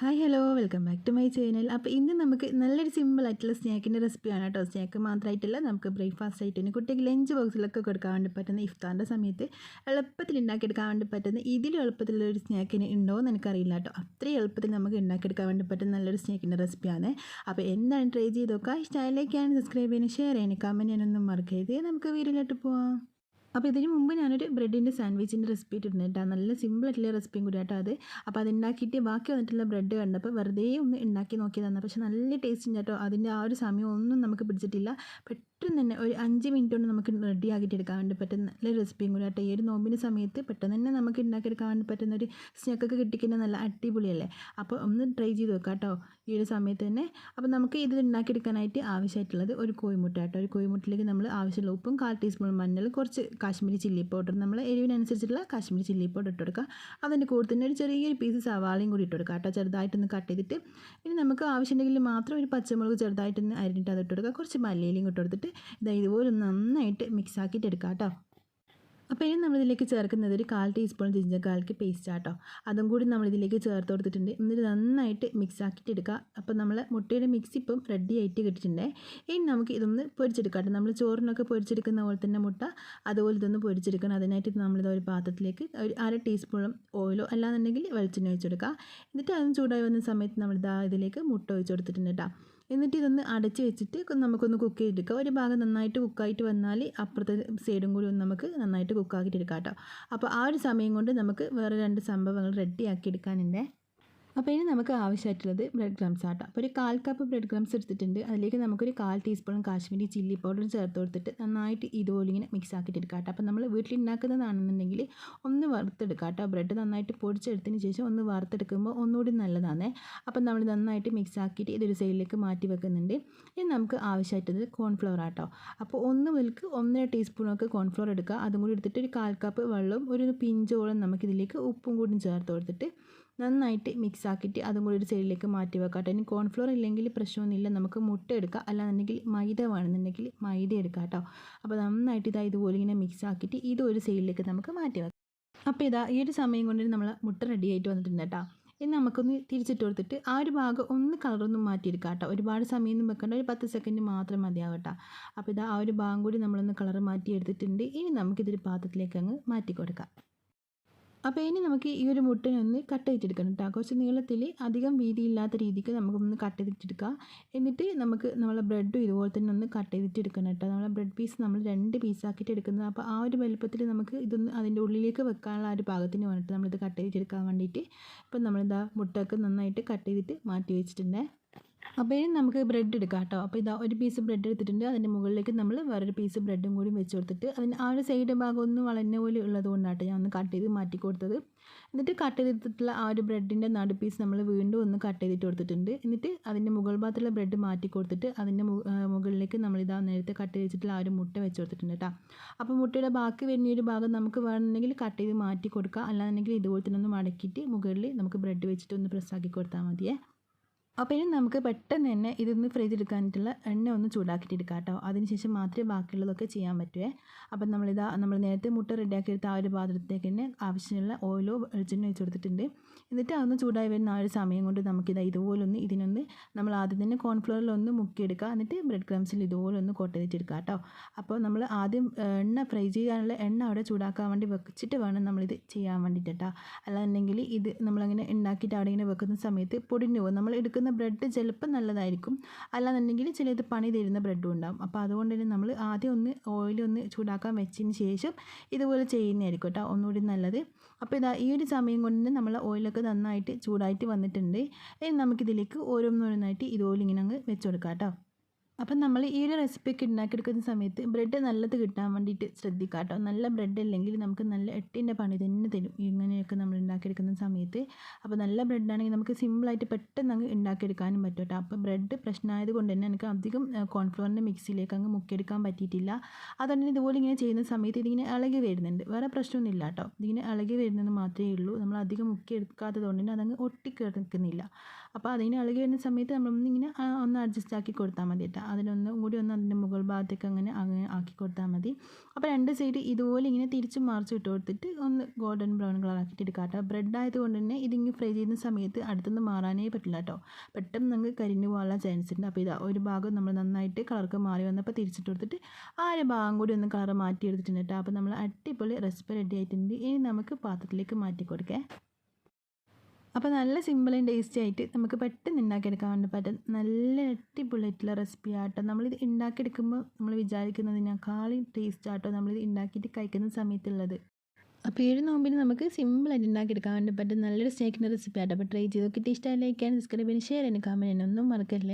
Hi hello welcome back to my channel. അപ്പോൾ ഇന്ന് നമുക്ക് നല്ലൊരു സിമ്പിൾ ആയിട്ടുള്ള സ്നാക്കിൻ്റെ റെസിപ്പിയാണ് കേട്ടോ. സ്നാക്ക് മാത്രമായിട്ടില്ല, നമുക്ക് ബ്രേക്ക്ഫാസ്റ്റ് ആയിട്ട് കുട്ടിക്ക് ലഞ്ച് ബോക്സിലൊക്കെ കൊടുക്കാൻ വേണ്ടി പറ്റുന്ന ഇഫ്താറിൻ്റെ സമയത്ത് എളുപ്പത്തിൽ ഉണ്ടാക്കിയെടുക്കാൻ വേണ്ടി പറ്റുന്ന ഇതിലും എളുപ്പത്തിലുള്ളൊരു സ്നാക്കിന് ഉണ്ടോ എന്ന് എനിക്കറിയില്ല കേട്ടോ. അത്രയും എളുപ്പത്തിൽ നമുക്ക് ഉണ്ടാക്കിയെടുക്കാൻ വേണ്ടി പറ്റുന്ന നല്ലൊരു സ്നാക്കിൻ്റെ റെസിപ്പിയാണ്. അപ്പോൾ എന്താണ് ട്രൈ ചെയ്ത് നോക്കുക. ഇഷ്ടമായിലേക്കാണ് സബ്സ്ക്രൈബ് ചെയ്യാനും ഷെയർ ചെയ്യാനും കമൻറ്റ് ചെയ്യാനൊന്നും മറക്കരുത്. നമുക്ക് വീഡിയോയിലോട്ട് പോവാം. അപ്പോൾ ഇതിന് മുമ്പ് ഞാനൊരു ബ്രെഡിൻ്റെ സാൻഡ്വിച്ചിൻ്റെ റെസിപ്പി ഇട്ടിട്ടുണ്ട് കേട്ടോ. നല്ല സിമ്പിളായിട്ടുള്ള റെസിപ്പിയും കൂടി കേട്ടോ അത്. അപ്പോൾ അത് ഉണ്ടാക്കിയിട്ട് ബാക്കി വന്നിട്ടുള്ള ബ്രെഡ് കണ്ടപ്പോൾ വെറുതെ ഒന്ന് ഉണ്ടാക്കി നോക്കിയതാണ്. പക്ഷേ നല്ല ടേസ്റ്റ് ഉണ്ട് കേട്ടോ. അതിൻ്റെ ആ ഒരു സമയം ഒന്നും നമുക്ക് പിടിച്ചിട്ടില്ല. പെട്ടെന്ന് തന്നെ ഒരു 5 മിനിറ്റ് കൊണ്ട് നമുക്ക് റെഡി ആക്കിയിട്ട് എടുക്കാൻ വേണ്ടി പറ്റുന്ന നല്ലൊരു റെസിപ്പിയും കൂടി കേട്ടോ. ഈ ഒരു നോമ്പിൻ്റെ സമയത്ത് പെട്ടെന്ന് തന്നെ നമുക്ക് ഉണ്ടാക്കിയെടുക്കാൻ വേണ്ടി പറ്റുന്ന ഒരു സ്നാക്കൊക്കെ കിട്ടിക്കുന്ന നല്ല അടിപൊളിയല്ലേ. അപ്പോൾ ഒന്ന് ട്രൈ ചെയ്ത് നോക്കാം കേട്ടോ ഈ ഒരു സമയത്ത് തന്നെ. അപ്പോൾ നമുക്ക് ഇത് ഉണ്ടാക്കിയെടുക്കാനായിട്ട് ആവശ്യമായിട്ടുള്ളത് ഒരു കോഴിമുട്ട കേട്ടോ. ഒരു കോഴിമുട്ടയിലേക്ക് നമ്മൾ ആവശ്യമുള്ള ഉപ്പും 1/4 ടീസ്പൂൺ മഞ്ഞൾ, കുറച്ച് കാശ്മീരി ചില്ലി പൗഡർ, നമ്മൾ എരിവിനനുസരിച്ചുള്ള കാശ്മീരി ചില്ലി പൗഡർ ഇട്ട് കൊടുക്കുക. അതിൻ്റെ കൂടെ തന്നെ ഒരു ചെറിയൊരു പീസ് സവാളയും കൂടി ഇട്ട് കൊടുക്കുക കേട്ടോ. ചെറുതായിട്ടൊന്ന് കട്ട് ചെയ്തിട്ട് ഇനി നമുക്ക് ആവശ്യമുണ്ടെങ്കിൽ മാത്രം ഒരു പച്ചമുളക് ചെറുതായിട്ടൊന്ന് അരിഞ്ഞിട്ട് അത് ഇട്ട് കൊടുക്കുക. കുറച്ച് മല്ലിയിലയും ഇട്ട് കൊടുത്തിട്ട് ഇതുപോലെ നന്നായിട്ട് മിക്സ് ആക്കിയിട്ട് എടുക്കാം കേട്ടോ. അപ്പോൾ ഇനി നമ്മളിതിലേക്ക് ചേർക്കുന്നത് ഒരു 1/4 ടീസ്പൂൺ ജിഞ്ചർ ഗാർലിക് പേസ്റ്റ് ആട്ടോ. അതും കൂടി നമ്മളിതിലേക്ക് ചേർത്ത് കൊടുത്തിട്ടുണ്ട്. എന്നിട്ട് നന്നായിട്ട് മിക്സ് ആക്കിയിട്ട് എടുക്കുക. അപ്പോൾ നമ്മൾ മുട്ടയുടെ മിക്സ് ഇപ്പം റെഡി ആയിട്ട് കിട്ടിയിട്ടുണ്ട്. ഇനി നമുക്ക് ഇതൊന്ന് പൊരിച്ചെടുക്കാം കേട്ടോ. നമ്മൾ ചോറിനൊക്കെ പൊരിച്ചെടുക്കുന്ന പോലെ തന്നെ മുട്ട അതുപോലെ ഇതൊന്ന് പൊരിച്ചെടുക്കണം. അതിനായിട്ട് നമ്മളിത് ഒരു പാത്രത്തിലേക്ക് ഒരു 1/2 ടീസ്പൂൺ ഓയിലോ അല്ലാന്നുണ്ടെങ്കിൽ വെളിച്ചെണ്ണ ഒഴിച്ച് കൊടുക്കുക. എന്നിട്ട് അതും ചൂടായി വന്ന സമയത്ത് നമ്മളിതാ ഇതിലേക്ക് മുട്ട ഒഴിച്ച് കൊടുത്തിട്ടുണ്ട് കേട്ടോ. എന്നിട്ട് ഇതൊന്ന് അടച്ച് വെച്ചിട്ട് നമുക്കൊന്ന് കുക്ക് ചെയ്തെടുക്കുക. ഒരു ഭാഗം നന്നായിട്ട് കുക്കായിട്ട് വന്നാൽ അപ്പുറത്തെ സൈഡും കൂടി ഒന്ന് നമുക്ക് നന്നായിട്ട് കുക്കാക്കിയിട്ട് എടുക്കാം കേട്ടോ. അപ്പോൾ ആ ഒരു സമയം കൊണ്ട് നമുക്ക് വേറെ 2 സംഭവങ്ങൾ റെഡിയാക്കി എടുക്കാനുണ്ട്. അപ്പോൾ ഇനി നമുക്ക് ആവശ്യമായിട്ടുള്ളത് ബ്രെഡ് ക്രംസ് ആട്ടോ. അപ്പോൾ ഒരു 1/4 കപ്പ് ബ്രെഡ് ക്രംസ് എടുത്തിട്ടുണ്ട്. അതിലേക്ക് നമുക്കൊരു 1/4 ടീസ്പൂൺ കാശ്മീരി ചില്ലി പൗഡർ ചേർത്ത് കൊടുത്തിട്ട് നന്നായിട്ട് ഇതുപോലെ ഇങ്ങനെ മിക്സ് ആക്കിയിട്ട് എടുക്കാം കേട്ടോ. അപ്പോൾ നമ്മൾ വീട്ടിൽ ഉണ്ടാക്കുന്നതാണെന്നുണ്ടെങ്കിൽ ഒന്ന് വറുത്തെടുക്കാം കേട്ടോ. ബ്രെഡ് നന്നായിട്ട് പൊടിച്ചെടുത്തതിന് ശേഷം ഒന്ന് വറുത്തെടുക്കുമ്പോൾ ഒന്നുകൂടി നല്ലതാണ്. അപ്പോൾ നമ്മൾ നന്നായിട്ട് മിക്സ് ആക്കിയിട്ട് ഇതൊരു സൈഡിലേക്ക് മാറ്റി വെക്കുന്നുണ്ട്. ഇനി നമുക്ക് ആവശ്യമായിട്ടുള്ളത് കോൺഫ്ലവർ ആട്ടോ. അപ്പോൾ 1 മുതൽക്ക് 1.5 ടീസ്പൂണൊക്കെ കോൺഫ്ലവർ എടുക്കുക. അതും കൂടി എടുത്തിട്ട് ഒരു 1/4 കപ്പ് വെള്ളവും ഒരു പിഞ്ചോളം നമുക്കിതിലേക്ക് ഉപ്പും കൂടി ചേർത്ത് കൊടുത്തിട്ട് നന്നായിട്ട് മിക്സ് ആക്കിയിട്ട് അതും കൂടി ഒരു സൈഡിലേക്ക് മാറ്റി വെക്കാം കേട്ടോ. ഇനി കോൺഫ്ലോർ ഇല്ലെങ്കിൽ പ്രശ്നമൊന്നുമില്ല, നമുക്ക് മുട്ട എടുക്കാം. അല്ലാന്നുണ്ടെങ്കിൽ മൈദ വേണമെന്നുണ്ടെങ്കിൽ മൈദ എടുക്കാം കേട്ടോ. അപ്പോൾ നന്നായിട്ട് ഇതുപോലെ ഇങ്ങനെ മിക്സ് ആക്കിയിട്ട് ഇതൊരു സൈഡിലേക്ക് നമുക്ക് മാറ്റി വെക്കാം. അപ്പോൾ ഈ ഒരു സമയം കൊണ്ട് നമ്മൾ മുട്ട റെഡി ആയിട്ട് വന്നിട്ടുണ്ട് കേട്ടോ. ഇനി നമുക്കൊന്ന് തിരിച്ചിട്ട് കൊടുത്തിട്ട് ആ ഒരു ഭാഗം ഒന്ന് കളറൊന്നും മാറ്റിയെടുക്കാം കേട്ടോ. ഒരുപാട് സമയമൊന്നും വെക്കേണ്ട, ഒരു 10 സെക്കൻഡ് മാത്രം മതിയാവും കേട്ടോ. അപ്പോൾ ആ ഒരു ഭാഗം കൂടി നമ്മളൊന്ന് കളർ മാറ്റി എടുത്തിട്ടുണ്ട്. ഇനി നമുക്കിതൊരു പാത്രത്തിലേക്ക് അങ്ങ് മാറ്റി കൊടുക്കാം. അപ്പോൾ ഇനി നമുക്ക് ഈ ഒരു മുട്ടയൊന്ന് കട്ട് ചെയ്തെടുക്കണം കേട്ടോ. കുറച്ച് നീളത്തിൽ അധികം വീതിയില്ലാത്ത രീതിക്ക് നമുക്കൊന്ന് കട്ട് ചെയ്തിട്ടെടുക്കാം. എന്നിട്ട് നമുക്ക് നമ്മളെ ബ്രെഡും ഇതുപോലെ തന്നെ ഒന്ന് കട്ട് ചെയ്തിട്ടെടുക്കണം കേട്ടോ. നമ്മളെ ബ്രെഡ് പീസ് നമ്മൾ 2 പീസാക്കിയിട്ട് എടുക്കുന്നത്. അപ്പോൾ ആ ഒരു വലുപ്പത്തിൽ നമുക്ക് ഇതൊന്ന് അതിൻ്റെ ഉള്ളിലേക്ക് വെക്കാനുള്ള ആ ഒരു പാകത്തിന് വേണ്ടിയിട്ട് നമ്മളിത് കട്ട് ചെയ്തെടുക്കാൻ വേണ്ടിയിട്ട് ഇപ്പം നമ്മളിതാ മുട്ടയൊക്കെ നന്നായിട്ട് കട്ട് ചെയ്തിട്ട് മാറ്റി വെച്ചിട്ടുണ്ട്. അപ്പോൾ ഇനി നമുക്ക് ബ്രെഡ് എടുക്കാം കേട്ടോ. അപ്പോൾ ഒരു പീസ് ബ്രെഡ് എടുത്തിട്ടുണ്ട്. അതിൻ്റെ മുകളിലേക്ക് നമ്മൾ വേറൊരു പീസ് ബ്രെഡും കൂടി വെച്ച് കൊടുത്തിട്ട് അതിന് ആ ഒരു സൈഡ് ഭാഗം ഒന്ന് വളഞ്ഞ പോലെ ഉള്ളത് കൊണ്ടാട്ടോ ഞാൻ ഒന്ന് കട്ട് ചെയ്ത് മാറ്റി കൊടുത്തത്. എന്നിട്ട് കട്ട് ചെയ്തിട്ടുള്ള ആ ഒരു ബ്രെഡിൻ്റെ നടു പീസ് നമ്മൾ വീണ്ടും ഒന്ന് കട്ട് ചെയ്തിട്ട് കൊടുത്തിട്ടുണ്ട്. എന്നിട്ട് അതിൻ്റെ മുകൾ ഭാഗത്തുള്ള ബ്രെഡ് മാറ്റി കൊടുത്തിട്ട് അതിൻ്റെ മുകളിലേക്ക് നമ്മളിതാ നേരത്തെ കട്ട് ചെയ്തിട്ടുള്ള ആ ഒരു മുട്ട വെച്ച് കൊടുത്തിട്ടുണ്ട് കേട്ടോ. അപ്പോൾ മുട്ടയുടെ ബാക്കി വരുന്ന ഒരു ഭാഗം നമുക്ക് വേണമെന്നുണ്ടെങ്കിൽ കട്ട് ചെയ്ത് മാറ്റി കൊടുക്കുക. അല്ലാന്നുണ്ടെങ്കിൽ ഇതുപോലെ തന്നെ ഒന്ന് മടക്കിയിട്ട് മുകളിൽ നമുക്ക് ബ്രെഡ് വെച്ചിട്ട് ഒന്ന് പ്രസ്സാക്കി കൊടുത്താൽ മതിയേ. അപ്പോൾ ഇനി നമുക്ക് പെട്ടെന്ന് തന്നെ ഇതൊന്ന് ഫ്രൈ ചെയ്തെടുക്കാനായിട്ടുള്ള എണ്ണ ഒന്ന് ചൂടാക്കിയിട്ട് എടുക്കാം കേട്ടോ. അതിനുശേഷം മാത്രമേ ബാക്കിയുള്ളതൊക്കെ ചെയ്യാൻ പറ്റുമേ. അപ്പം നമ്മൾ നേരത്തെ മുട്ട റെഡിയാക്കി എടുത്ത ആ ഒരു പാത്രത്തേക്ക് തന്നെ ആവശ്യമുള്ള ഓയിലോ വെളിച്ചെണ്ണ വെച്ച് കൊടുത്തിട്ടുണ്ട്. എന്നിട്ട് അതൊന്ന് ചൂടായി വരുന്ന ആ ഒരു സമയം കൊണ്ട് നമുക്കിതുപോലൊന്ന് ഇതിനൊന്ന് നമ്മൾ ആദ്യം തന്നെ കോൺഫ്ലവറിലൊന്ന് മുക്കിയെടുക്കുക. എന്നിട്ട് ബ്രെഡ് ക്രംസിൽ ഇതുപോലെ ഒന്ന് കോട്ട് ചെയ്തിട്ടെടുക്കുക കേട്ടോ. അപ്പോൾ നമ്മൾ ആദ്യം എണ്ണ ഫ്രൈ ചെയ്യാനുള്ള എണ്ണ അവിടെ ചൂടാക്കാൻ വേണ്ടി വെച്ചിട്ട് വേണം നമ്മളിത് ചെയ്യാൻ വേണ്ടിയിട്ട് കേട്ടോ. അല്ലാന്നുണ്ടെങ്കിൽ ഇത് നമ്മളങ്ങനെ ഉണ്ടാക്കിയിട്ട് അവിടെ ഇങ്ങനെ വെക്കുന്ന സമയത്ത് പൊടിഞ്ഞു പോകും. നമ്മൾ എടുക്കുന്ന ബ്രെഡ് ചിലപ്പോൾ നല്ലതായിരിക്കും, അല്ലാന്നുണ്ടെങ്കിൽ ചിലത് പണി തരുന്ന ബ്രെഡും ഉണ്ടാകും. അപ്പോൾ അതുകൊണ്ട് തന്നെ നമ്മൾ ആദ്യം ഒന്ന് ഓയിലൊന്ന് ചൂടാക്കാൻ വെച്ചതിന് ശേഷം ഇതുപോലെ ചെയ്യുന്നതായിരിക്കും കേട്ടോ ഒന്നുകൂടി നല്ലത്. അപ്പോൾ ഈ ഒരു സമയം കൊണ്ട് നമ്മൾ ഓയിലൊക്കെ നന്നായിട്ട് ചൂടായിട്ട് വന്നിട്ടുണ്ട്. ഇനി നമുക്കിതിലേക്ക് ഓരോന്നോരോന്നായിട്ട് ഇതുപോലെ ഇങ്ങനെ അങ്ങ് വെച്ച് കൊടുക്കാം കേട്ടോ. അപ്പം നമ്മൾ ഈ ഒരു റെസിപ്പിയൊക്കെ ഉണ്ടാക്കിയെടുക്കുന്ന സമയത്ത് ബ്രെഡ് നല്ലത് കിട്ടാൻ വേണ്ടിയിട്ട് ശ്രദ്ധിക്കുക കേട്ടോ. നല്ല ബ്രെഡ് അല്ലെങ്കിൽ നമുക്ക് നല്ല 8ൻ്റെ പണി തന്നെ തരും ഇങ്ങനെയൊക്കെ നമ്മൾ ഉണ്ടാക്കിയെടുക്കുന്ന സമയത്ത്. അപ്പോൾ നല്ല ബ്രെഡാണെങ്കിൽ നമുക്ക് സിമ്പിളായിട്ട് പെട്ടെന്ന് അങ്ങ് ഉണ്ടാക്കിയെടുക്കാനും പറ്റും കേട്ടോ. അപ്പോൾ ബ്രെഡ് പ്രശ്നമായത് കൊണ്ട് തന്നെ എനിക്ക് അധികം കോൺഫ്ലവറിൻ്റെ മിക്സിയിലേക്ക് അങ്ങ് മുക്കിയെടുക്കാൻ പറ്റിയിട്ടില്ല. അതുകൊണ്ട് തന്നെ ഇതുപോലെ ഇങ്ങനെ ചെയ്യുന്ന സമയത്ത് ഇതിങ്ങനെ ഇളകി വരുന്നുണ്ട്. വേറെ പ്രശ്നമൊന്നുമില്ല കേട്ടോ. ഇതിങ്ങനെ ഇളകി വരുന്നത് മാത്രമേ ഉള്ളൂ. നമ്മൾ അധികം മുക്കിയെടുക്കാത്തത് കൊണ്ട് തന്നെ അതങ്ങ് ഒട്ടിക്കിടക്കുന്നില്ല. അപ്പോൾ അതിങ്ങനെ ഇളകി വരുന്ന സമയത്ത് നമ്മളൊന്നിങ്ങനെ ഒന്ന് അഡ്ജസ്റ്റ് ആക്കി കൊടുത്താൽ മതി കേട്ടോ. അതിനൊന്നും കൂടി ഒന്ന് അതിൻ്റെ മുകൾ ഭാഗത്തേക്ക് അങ്ങനെ ആക്കി കൊടുത്താൽ മതി. അപ്പോൾ 2 സൈഡ് ഇതുപോലെ ഇങ്ങനെ തിരിച്ച് മറിച്ച് ഇട്ട് കൊടുത്തിട്ട് ഒന്ന് ഗോൾഡൻ ബ്രൗൺ കളർ ആക്കിയിട്ട് എടുക്കാം കേട്ടോ. ബ്രെഡ് ആയതുകൊണ്ട് തന്നെ ഇതിങ്ങനെ ഫ്രൈ ചെയ്യുന്ന സമയത്ത് അടുത്തുനിന്ന് മാറാനേ പറ്റില്ല കേട്ടോ. പെട്ടെന്ന് നമുക്ക് കരിഞ്ഞു പോകാനുള്ള ചാൻസ് ഉണ്ട്. അപ്പോൾ ഇതാ ഒരു ഭാഗം നമ്മൾ നന്നായിട്ട് കളർക്ക് മാറി വന്നപ്പോൾ തിരിച്ചിട്ട് കൊടുത്തിട്ട് ആ ഒരു ഭാഗം കൂടി ഒന്ന് കളർ മാറ്റി എടുത്തിട്ടുണ്ട് കേട്ടോ. അപ്പോൾ നമ്മൾ അടിപൊളി റെസിപ്പി റെഡി ആയിട്ടുണ്ട്. ഇനി നമുക്ക് പാത്രത്തിലേക്ക് മാറ്റി കൊടുക്കാം. അപ്പോൾ നല്ല സിമ്പിൾ ആൻഡ് ടേസ്റ്റി ആയിട്ട് നമുക്ക് പെട്ടെന്ന് ഉണ്ടാക്കിയെടുക്കാൻ വേണ്ടി പറ്റും നല്ല അടിപൊളിയായിട്ടുള്ള റെസിപ്പി ആട്ടോ. നമ്മളിത് ഉണ്ടാക്കിയെടുക്കുമ്പോൾ നമ്മൾ വിചാരിക്കുന്നതിനേക്കാളും ടേസ്റ്റ് ആട്ടോ നമ്മളിത് ഉണ്ടാക്കിയിട്ട് കഴിക്കുന്ന സമയത്തുള്ളത്. അപ്പോൾ 7 നോമ്പിന് നമുക്ക് സിമ്പിളായിട്ട് ഉണ്ടാക്കിയെടുക്കാൻ വേണ്ടി പറ്റും നല്ലൊരു സ്നാക്കിൻ്റെ റെസിപ്പി ആട്ടോ. അപ്പോൾ ട്രൈ ചെയ്ത് നോക്കിയിട്ട് ഇഷ്ടമായി ലൈക്ക് ചെയ്യാൻ സബ്സ്ക്രൈബ് ചെയ്യാൻ ഷെയർ ചെയ്യാൻ കമൻറ്റ് ചെയ്യാൻ ഒന്നും മറക്കല്ലേ.